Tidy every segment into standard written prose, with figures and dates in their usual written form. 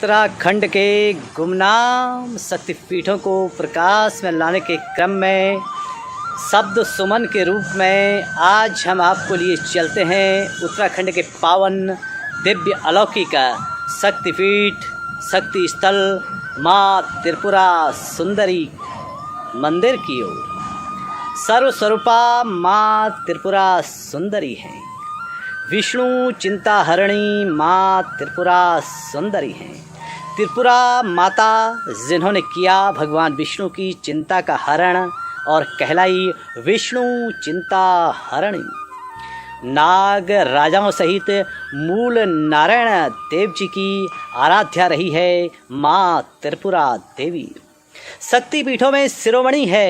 उत्तराखंड के गुमनाम शक्तिपीठों को प्रकाश में लाने के क्रम में शब्द सुमन के रूप में आज हम आपको लिए चलते हैं उत्तराखंड के पावन दिव्य अलौकिक शक्तिपीठ शक्ति स्थल माँ त्रिपुरा सुंदरी मंदिर की ओर। सर्वस्वरूपा माँ त्रिपुरा सुंदरी है, विष्णु चिंता हरणी माँ त्रिपुरा सुंदरी हैं। त्रिपुरा माता जिन्होंने किया भगवान विष्णु की चिंता का हरण और कहलाई विष्णु चिंता हरणी। नाग राजाओं सहित मूल नारायण देव जी की आराध्या रही है माँ त्रिपुरा देवी। शक्तिपीठों में शिरोमणि है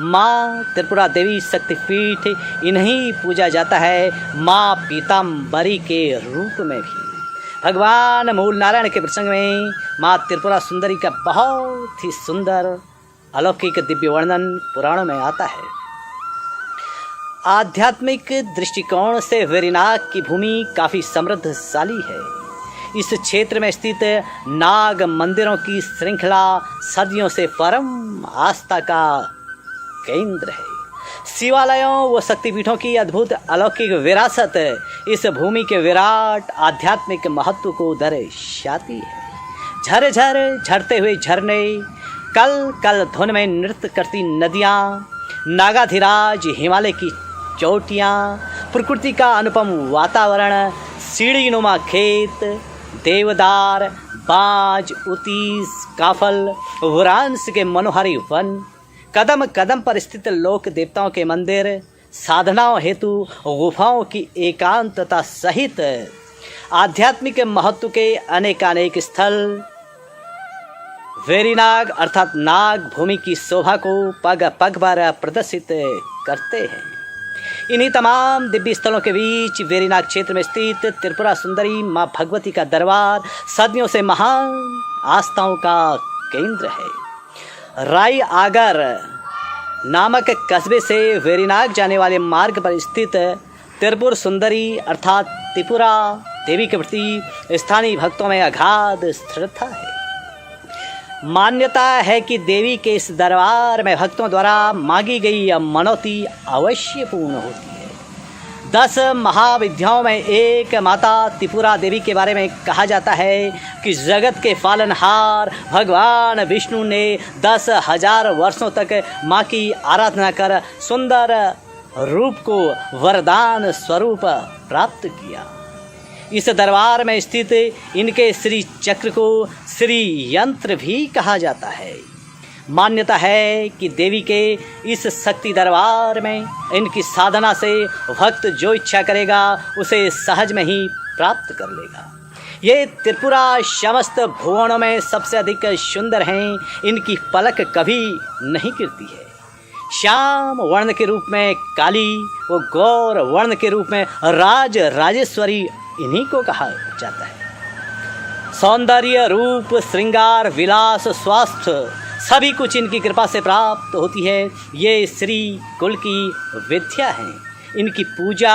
माँ त्रिपुरा देवी शक्तिपीठ। इन्हीं पूजा जाता है माँ पीताम्बरी के रूप में भी। भगवान मूल नारायण के प्रसंग में माँ त्रिपुरा सुंदरी का बहुत ही सुंदर अलौकिक दिव्य वर्णन पुराणों में आता है। आध्यात्मिक दृष्टिकोण से वेरिनाग की भूमि काफ़ी समृद्धशाली है। इस क्षेत्र में स्थित नाग मंदिरों की श्रृंखला सदियों से परम आस्था का केंद्र है। शिवालयों व शक्तिपीठों की अद्भुत अलौकिक विरासत इस भूमि के विराट आध्यात्मिक महत्व को दर्शाती है। झरझर झरते हुए झरने, कल कल धुन में नृत्य करती नदियाँ, नागाधिराज हिमालय की चोटियाँ, प्रकृति का अनुपम वातावरण, सीढ़ी नुमा खेत, देवदार, बाज, उतीस, काफल, वरांस के मनोहारी वन, कदम कदम पर स्थित लोक देवताओं के मंदिर, साधनाओं हेतु गुफाओं की एकांतता सहित आध्यात्मिक महत्व के अनेकानेक स्थल वेरिनाग अर्थात नाग भूमि की शोभा को पग पग पर प्रदर्शित करते हैं। इन्हीं तमाम दिव्य स्थलों के बीच वेरिनाग क्षेत्र में स्थित त्रिपुरा सुंदरी माँ भगवती का दरबार सदियों से महान आस्थाओं का केंद्र है। राई आगर नामक कस्बे से वेरिनाग जाने वाले मार्ग पर स्थित त्रिपुर सुंदरी अर्थात त्रिपुरा देवी के प्रति स्थानीय भक्तों में अगाध श्रद्धा है। मान्यता है कि देवी के इस दरबार में भक्तों द्वारा मांगी गई मनौती अवश्य पूर्ण होती है। 10 महाविद्याओं में एक माता त्रिपुरा देवी के बारे में कहा जाता है कि जगत के पालनहार भगवान विष्णु ने 10,000 वर्षों तक माँ की आराधना कर सुंदर रूप को वरदान स्वरूप प्राप्त किया। इस दरबार में स्थित इनके श्री चक्र को श्री यंत्र भी कहा जाता है। मान्यता है कि देवी के इस शक्ति दरबार में इनकी साधना से भक्त जो इच्छा करेगा उसे सहज में ही प्राप्त कर लेगा। ये त्रिपुरा समस्त भुवनों में सबसे अधिक सुंदर हैं। इनकी पलक कभी नहीं गिरती है। श्याम वर्ण के रूप में काली व गौर वर्ण के रूप में राज राजेश्वरी इन्हीं को कहा जाता है। सौंदर्य, रूप, श्रृंगार, विलास, स्वास्थ्य सभी कुछ इनकी कृपा से प्राप्त होती है। ये श्री कुल की विद्या हैं। इनकी पूजा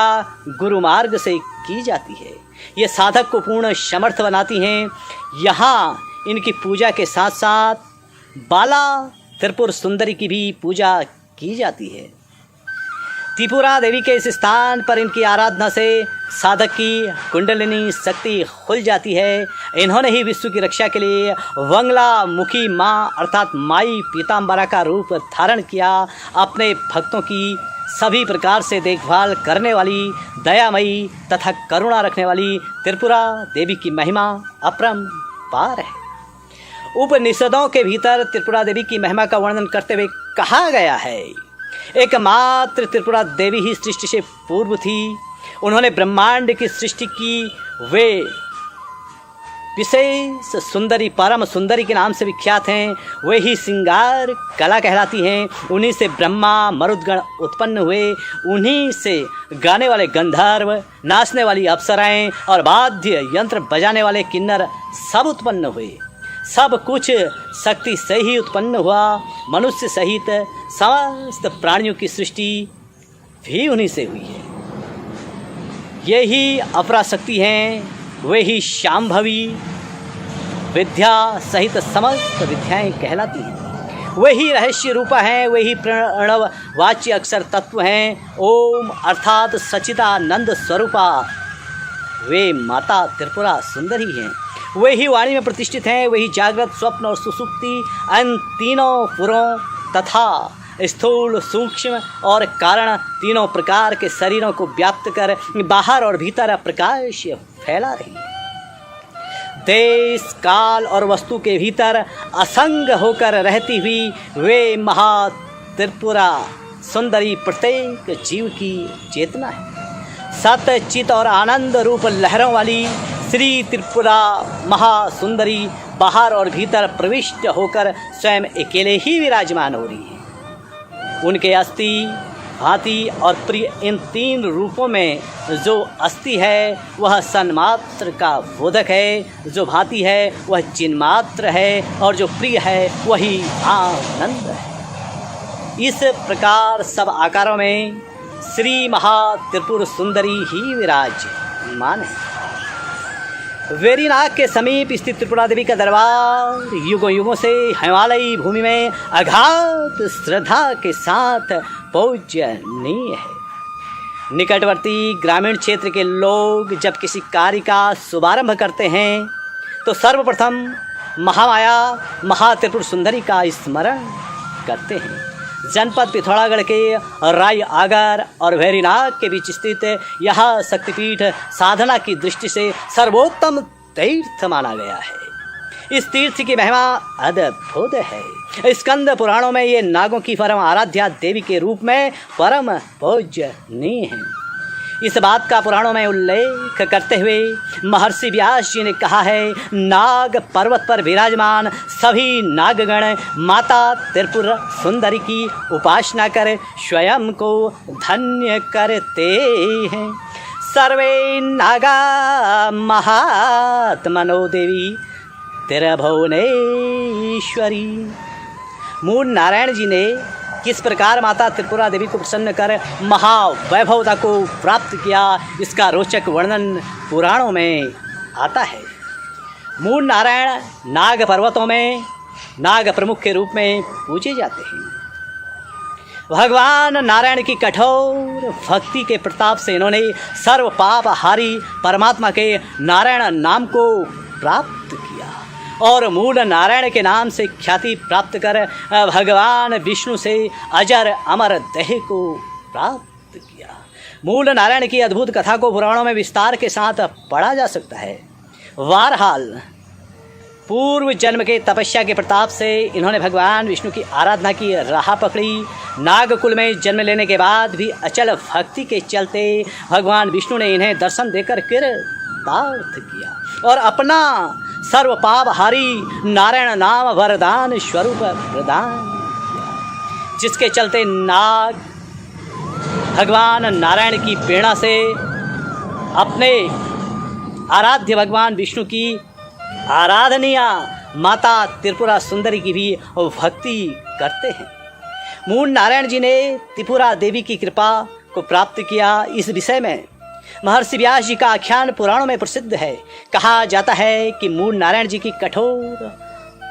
गुरु मार्ग से की जाती है। ये साधक को पूर्ण समर्थ बनाती हैं। यहाँ इनकी पूजा के साथ साथ बाला त्रिपुर सुंदरी की भी पूजा की जाती है। त्रिपुरा देवी के इस स्थान पर इनकी आराधना से साधक की कुंडलिनी शक्ति खुल जाती है। इन्होंने ही विश्व की रक्षा के लिए वंगला मुखी माँ अर्थात माई पीताम्बरा का रूप धारण किया। अपने भक्तों की सभी प्रकार से देखभाल करने वाली दयामयी तथा करुणा रखने वाली त्रिपुरा देवी की महिमा अपरंपार है। उपनिषदों के भीतर त्रिपुरा देवी की महिमा का वर्णन करते हुए कहा गया है, एकमात्र त्रिपुरा देवी ही सृष्टि से पूर्व थी। उन्होंने ब्रह्मांड की सृष्टि की। वे विशेष सुंदरी परम सुंदरी के नाम से विख्यात हैं। वे ही श्रृंगार कला कहलाती हैं। उन्हीं से ब्रह्मा मरुदगण उत्पन्न हुए। उन्हीं से गाने वाले गंधर्व, नाचने वाली अप्सराएं और वाद्य यंत्र बजाने वाले किन्नर सब उत्पन्न हुए। सब कुछ शक्ति से ही उत्पन्न हुआ। मनुष्य सहित समस्त प्राणियों की सृष्टि भी उन्हीं से हुई है। ये ही अपराशक्ति हैं। वे ही शाम्भवी विद्या सहित समस्त विद्याएं कहलाती हैं। वही रहस्य रूपा हैं, वही प्रणववाच्य अक्षर तत्व हैं। ओम अर्थात सच्चिदानंद स्वरूपा वे माता त्रिपुरा सुंदरी हैं। वही वाणी में प्रतिष्ठित हैं, वही जागृत, स्वप्न और सुसुप्ति इन तीनों पुरों तथा स्थूल, सूक्ष्म और कारण तीनों प्रकार के शरीरों को व्याप्त कर बाहर और भीतर प्रकाश फैला रही है। देश, काल और वस्तु के भीतर असंग होकर रहती हुई वे महा त्रिपुरा सुंदरी प्रत्येक जीव की चेतना है। सत्य, चित और आनंद रूप लहरों वाली श्री त्रिपुरा महासुंदरी बाहर और भीतर प्रविष्ट होकर स्वयं अकेले ही विराजमान हो रही है। उनके अस्थि, भांति और प्रिय इन तीन रूपों में जो अस्थि है वह सन्मात्र का बोधक है, जो भांति है वह चिन्मात्र है और जो प्रिय है वही आनंद है। इस प्रकार सब आकारों में श्री महा त्रिपुर सुंदरी ही विराजमान है। वेरीनाग के समीप स्थित त्रिपुरा देवी का दरबार युगों युगों से हिमालयी भूमि में अगाध श्रद्धा के साथ पूजनीय है। निकटवर्ती ग्रामीण क्षेत्र के लोग जब किसी कार्य का शुभारंभ करते हैं तो सर्वप्रथम महामाया महात्रिपुर सुंदरी का स्मरण करते हैं। जनपद पिथौरागढ़ के राय आगर और वेरीनाग के बीच स्थित यह शक्तिपीठ साधना की दृष्टि से सर्वोत्तम तीर्थ माना गया है। इस तीर्थ की महिमा अद्भुत है। स्कंद पुराणों में ये नागों की परम आराध्या देवी के रूप में परम पूजनीय है। इस बात का पुराणों में उल्लेख करते हुए महर्षि व्यास जी ने कहा है, नाग पर्वत पर विराजमान सभी नागगण माता त्रिपुर सुंदरी की उपासना कर स्वयं को धन्य करते हैं। सर्वे नागा महात्मनो देवी तिरभुवनेश्वरी। मूल नारायण जी ने किस प्रकार माता त्रिपुरा देवी को प्रसन्न कर महावैभवता को प्राप्त किया, इसका रोचक वर्णन पुराणों में आता है। मूल नारायण नाग पर्वतों में नाग प्रमुख के रूप में पूजे जाते हैं। भगवान नारायण की कठोर भक्ति के प्रताप से इन्होंने सर्व पाप हारी परमात्मा के नारायण नाम को प्राप्त किया और मूल नारायण के नाम से ख्याति प्राप्त कर भगवान विष्णु से अजर अमर देह को प्राप्त किया। मूल नारायण की अद्भुत कथा को पुराणों में विस्तार के साथ पढ़ा जा सकता है। बहरहाल पूर्व जन्म के तपस्या के प्रताप से इन्होंने भगवान विष्णु की आराधना की राह पकड़ी। नागकुल में जन्म लेने के बाद भी अचल भक्ति के चलते भगवान विष्णु ने इन्हें दर्शन देकर कृतार्थ किया और अपना सर्व पाप हारी नारायण नाम वरदान स्वरूप प्रदान किया, जिसके चलते नाग भगवान नारायण की प्रेरणा से अपने आराध्य भगवान विष्णु की आराधनीय माता त्रिपुरा सुंदरी की भी भक्ति करते हैं। मूल नारायण जी ने त्रिपुरा देवी की कृपा को प्राप्त किया। इस विषय में महर्षि व्यास जी का आख्यान पुराणों में प्रसिद्ध है। कहा जाता है कि मूल नारायण जी की कठोर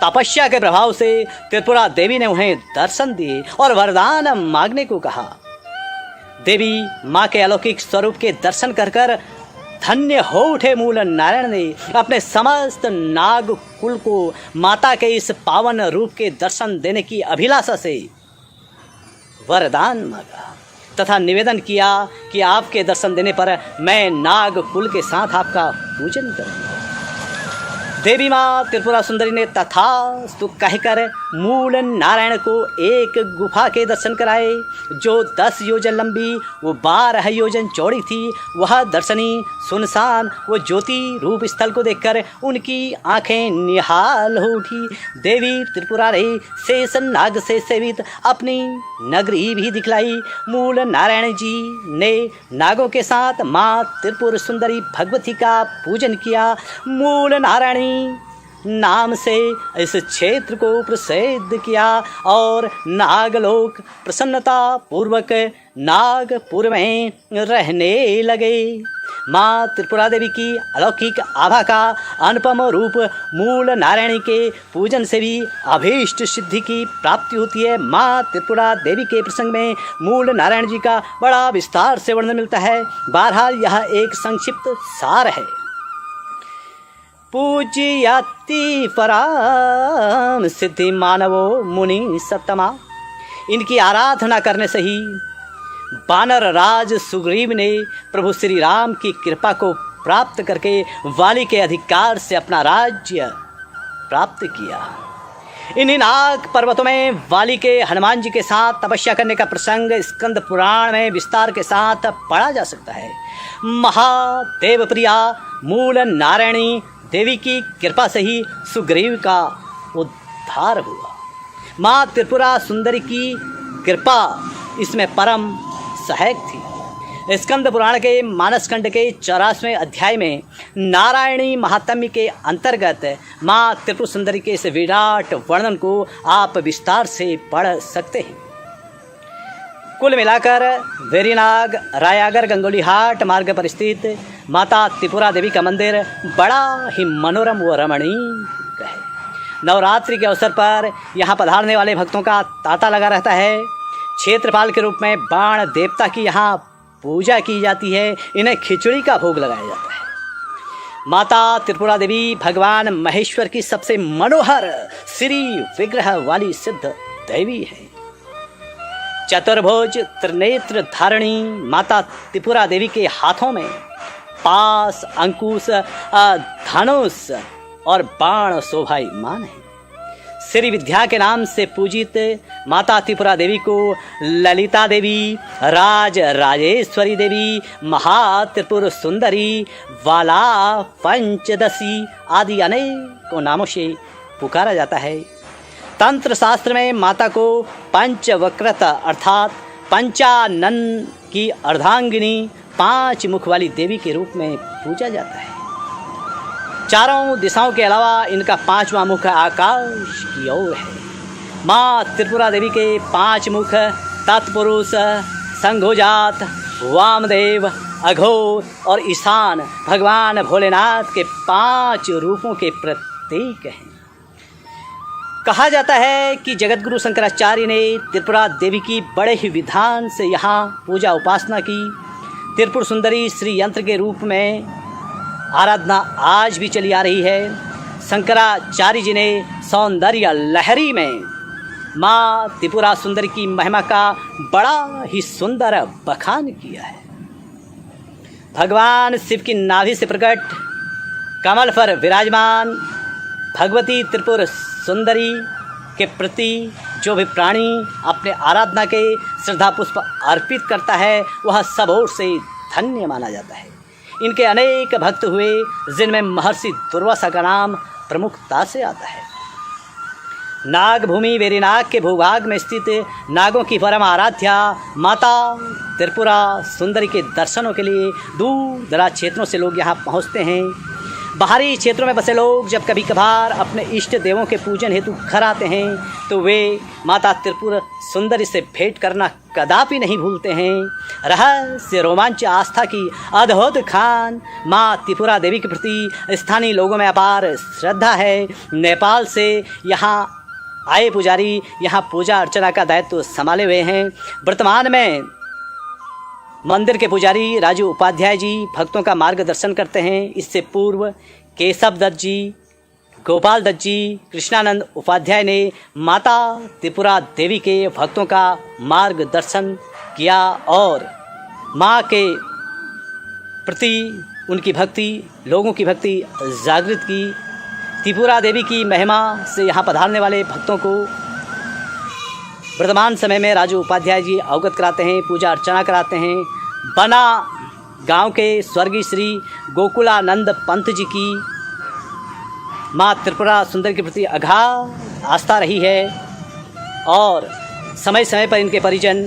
तपस्या के प्रभाव से त्रिपुरा देवी ने उन्हें दर्शन दिए और वरदान मांगने को कहा। देवी माँ के अलौकिक स्वरूप के दर्शन कर कर धन्य हो उठे। मूल नारायण ने अपने समस्त नाग कुल को माता के इस पावन रूप के दर्शन देने की अभिलाषा से वरदान मांगा तथा निवेदन किया कि आपके दर्शन देने पर मैं नाग कुल के साथ आपका पूजन करूँगा। देवी माँ त्रिपुरा सुंदरी ने तथास्तु कहकर मूल नारायण को एक गुफा के दर्शन कराए जो 10 योजन लंबी वो 12 योजन चौड़ी थी। वह दर्शनी सुनसान वो ज्योति रूप स्थल को देखकर उनकी आंखें निहाल हो उठी। देवी त्रिपुरा ने शेष नाग से सेवित अपनी नगरी भी दिखलाई। मूल नारायण जी ने नागों के साथ माँ त्रिपुर सुंदरी भगवती का पूजन किया। मूल नारायणी नाम से इस क्षेत्र को प्रसिद्ध किया और नागलोक प्रसन्नता पूर्वक नागपुर में रहने लगे। माँ त्रिपुरा देवी की अलौकिक आभा का अनुपम रूप मूल नारायणी के पूजन से भी अभीष्ट सिद्धि की प्राप्ति होती है। माँ त्रिपुरा देवी के प्रसंग में मूल नारायण जी का बड़ा विस्तार से वर्णन मिलता है। बहरहाल यह एक संक्षिप्त सार है। पूज्यति पराम सिद्धि मानवो मुनि सत्तमा। इनकी आराधना करने से ही वानर राज सुग्रीव ने प्रभु श्री राम की कृपा को प्राप्त करके वाली के अधिकार से अपना राज्य प्राप्त किया। इन्हीं नाग पर्वतों में वाली के हनुमान जी के साथ तपस्या करने का प्रसंग स्कंद पुराण में विस्तार के साथ पढ़ा जा सकता है। महादेव प्रिया मूल नारायणी देवी की कृपा से ही सुग्रीव का उद्धार हुआ। माँ त्रिपुरा सुंदरी की कृपा इसमें परम सहायक थी। स्कंद पुराण के मानसखंड के 84वें अध्याय में नारायणी महात्म्य के अंतर्गत माँ त्रिपुर सुंदरी के इस विराट वर्णन को आप विस्तार से पढ़ सकते हैं। कुल मिलाकर वेरीनाग रायागर गंगोलीहाट मार्ग पर स्थित माता त्रिपुरा देवी का मंदिर बड़ा ही मनोरम व रमणीय है। नवरात्रि के अवसर पर यहाँ पधारने वाले भक्तों का तांता लगा रहता है। क्षेत्रपाल के रूप में बाण देवता की यहाँ पूजा की जाती है। इन्हें खिचड़ी का भोग लगाया जाता है। माता त्रिपुरा देवी भगवान महेश्वर की सबसे मनोहर श्री विग्रह वाली सिद्ध देवी है। चतुर्भुज त्रिनेत्र धारणी माता त्रिपुरा देवी के हाथों में पास, अंकुश, धनुष और बाण शोभायमान है। श्री विद्या के नाम से पूजित माता त्रिपुरा देवी को ललिता देवी, राज राजेश्वरी देवी, महात्रिपुर सुंदरी, वाला पंचदशी आदि अनेकों नामों से पुकारा जाता है। तंत्र शास्त्र में माता को पंचवक्रत अर्थात पंचानन की अर्धांगिनी 5 मुख वाली देवी के रूप में पूजा जाता है। चारों दिशाओं के अलावा इनका 5वां मुख आकाश की ओर है। माँ त्रिपुरा देवी के 5 मुख तत्पुरुष, संघोजात, वामदेव, अघोर और ईशान भगवान भोलेनाथ के 5 रूपों के प्रतीक हैं। कहा जाता है कि जगतगुरु शंकराचार्य ने त्रिपुरा देवी की बड़े ही विधान से यहाँ पूजा उपासना की। त्रिपुर सुंदरी श्री यंत्र के रूप में आराधना आज भी चली आ रही है। शंकराचार्य जी ने सौंदर्य लहरी में माँ त्रिपुरा सुंदरी की महिमा का बड़ा ही सुंदर बखान किया है। भगवान शिव की नाभि से प्रकट कमल पर विराजमान भगवती त्रिपुर सुंदरी के प्रति जो भी प्राणी अपने आराधना के श्रद्धा पुष्प अर्पित करता है वह सब ओर से धन्य माना जाता है। इनके अनेक भक्त हुए जिनमें महर्षि दुर्वासा का नाम प्रमुखता से आता है। नागभूमि वेरीनाग के भूभाग में स्थित नागों की परम आराध्या माता त्रिपुरा सुंदरी के दर्शनों के लिए दूर दराज क्षेत्रों से लोग यहाँ पहुँचते हैं। बाहरी क्षेत्रों में बसे लोग जब कभी कभार अपने इष्ट देवों के पूजन हेतु घर आते हैं तो वे माता त्रिपुर सुंदरी से भेंट करना कदापि नहीं भूलते हैं। रहस्य रोमांच आस्था की अद्भुत खान माँ त्रिपुरा देवी के प्रति स्थानीय लोगों में अपार श्रद्धा है। नेपाल से यहाँ आए पुजारी यहाँ पूजा अर्चना का दायित्व संभाले हुए हैं। वर्तमान में मंदिर के पुजारी राजू उपाध्याय जी भक्तों का मार्गदर्शन करते हैं। इससे पूर्व केशव दत्त जी, गोपाल दत्त जी, कृष्णानंद उपाध्याय ने माता त्रिपुरा देवी के भक्तों का मार्गदर्शन किया और माँ के प्रति उनकी भक्ति, लोगों की भक्ति जागृत की। त्रिपुरा देवी की महिमा से यहाँ पधारने वाले भक्तों को वर्तमान समय में राजू उपाध्याय जी अवगत कराते हैं, पूजा अर्चना कराते हैं। बना गांव के स्वर्गीय श्री गोकुलानंद पंत जी की माँ त्रिपुरा सुंदरी के प्रति अगाध आस्था रही है और समय समय पर इनके परिजन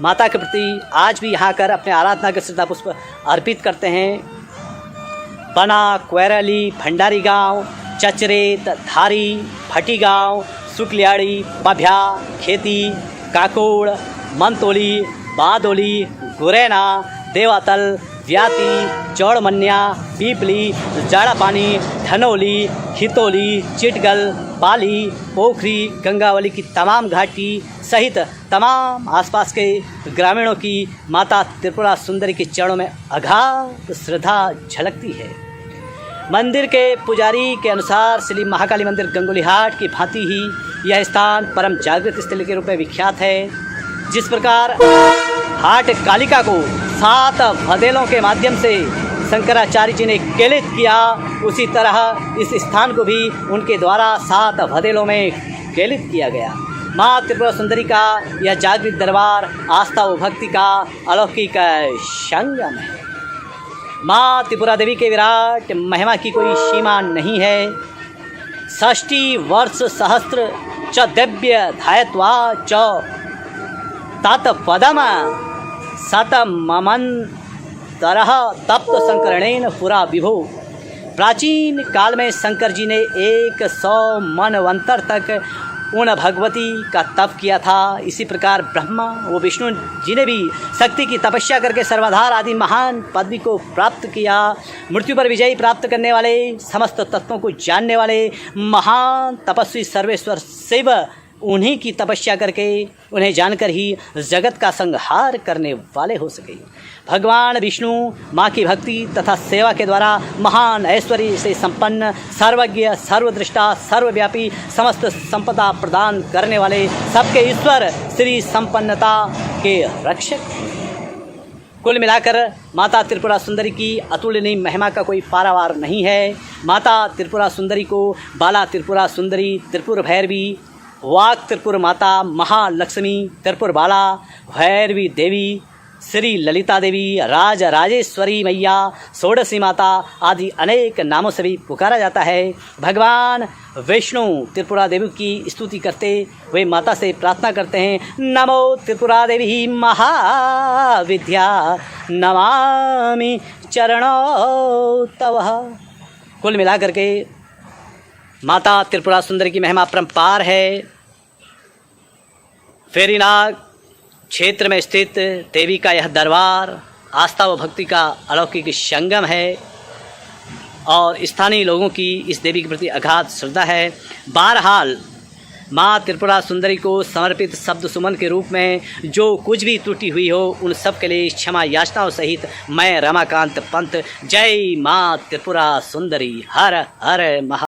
माता के प्रति आज भी यहाँ आकर अपने आराधना के श्रद्धा पुष्प अर्पित करते हैं। बना, क्वेरली, भंडारी गांव, चचरेत, धारी, भटी गांव, सुकलियाड़ी, पभ्या, खेती, काकोड़, मंतोली, बादोली, गुरैना, देवातल, व्याती, चौड़मन्या, पीपली, जाड़ापानी, धनौली, खितौली, चिटगल, पाली, पोखरी, गंगावली की तमाम घाटी सहित तमाम आसपास के ग्रामीणों की माता त्रिपुरा सुंदरी के चरणों में अगाध श्रद्धा झलकती है। मंदिर के पुजारी के अनुसार श्री महाकाली मंदिर गंगोलीहाट की भांति ही यह स्थान परम जागृत स्थल के रूप में विख्यात है। जिस प्रकार हाट कालिका को 7 भदेलों के माध्यम से शंकराचार्य जी ने केलित किया, उसी तरह इस स्थान को भी उनके द्वारा 7 भदेलों में केलित किया गया। माँ त्रिपुरा सुंदरी का यह जागृत दरबार आस्था व भक्ति का अलौकिक संगम है। माँ त्रिपुरा देवी के विराट महिमा की कोई सीमा नहीं है। 60 वर्ष सहस्त्र च दिव्य धायत्वा च तत्पदम शतममन तरह तप्त शंकरणेन पुरा विभो। प्राचीन काल में शंकर जी ने 100 मनवंतर तक उन भगवती का तप किया था। इसी प्रकार ब्रह्मा व विष्णु जी ने भी शक्ति की तपस्या करके सर्वाधार आदि महान पदवी को प्राप्त किया। मृत्यु पर विजय प्राप्त करने वाले, समस्त तत्वों को जानने वाले महान तपस्वी सर्वेश्वर शिव उन्हीं की तपस्या करके, उन्हें जानकर ही जगत का संहार करने वाले हो सके। भगवान विष्णु माँ की भक्ति तथा सेवा के द्वारा महान ऐश्वर्य से संपन्न, सर्वज्ञ, सर्वदृष्टा, सर्वव्यापी, समस्त संपदा प्रदान करने वाले, सबके ईश्वर, श्री संपन्नता के रक्षक। कुल मिलाकर माता त्रिपुरा सुंदरी की अतुलनीय महिमा का कोई पारावार नहीं है। माता त्रिपुरा सुंदरी को बाला त्रिपुरा सुंदरी, त्रिपुर भैरवी, वाक त्रिपुर माता, महालक्ष्मी, त्रिपुर बाला, भैरवी देवी, श्री ललिता देवी, राज राजेश्वरी मैया, षोडशी माता आदि अनेक नामों से भी पुकारा जाता है। भगवान विष्णु त्रिपुरा देवी की स्तुति करते हुए माता से प्रार्थना करते हैं, नमो त्रिपुरा देवी महाविद्या नमामि चरणों तव। कुल मिलाकर के माता त्रिपुरा सुंदरी की महिमा परंपार है। वेरीनाग क्षेत्र में स्थित देवी का यह दरबार आस्था व भक्ति का अलौकिक संगम है और स्थानीय लोगों की इस देवी के प्रति अगाध श्रद्धा है। बहरहाल माँ त्रिपुरा सुंदरी को समर्पित शब्द सुमन के रूप में जो कुछ भी त्रुटि हुई हो, उन सब के लिए क्षमा याचनाओं सहित मैं रमाकांत पंत, जय माँ त्रिपुरा सुंदरी। हर हर महा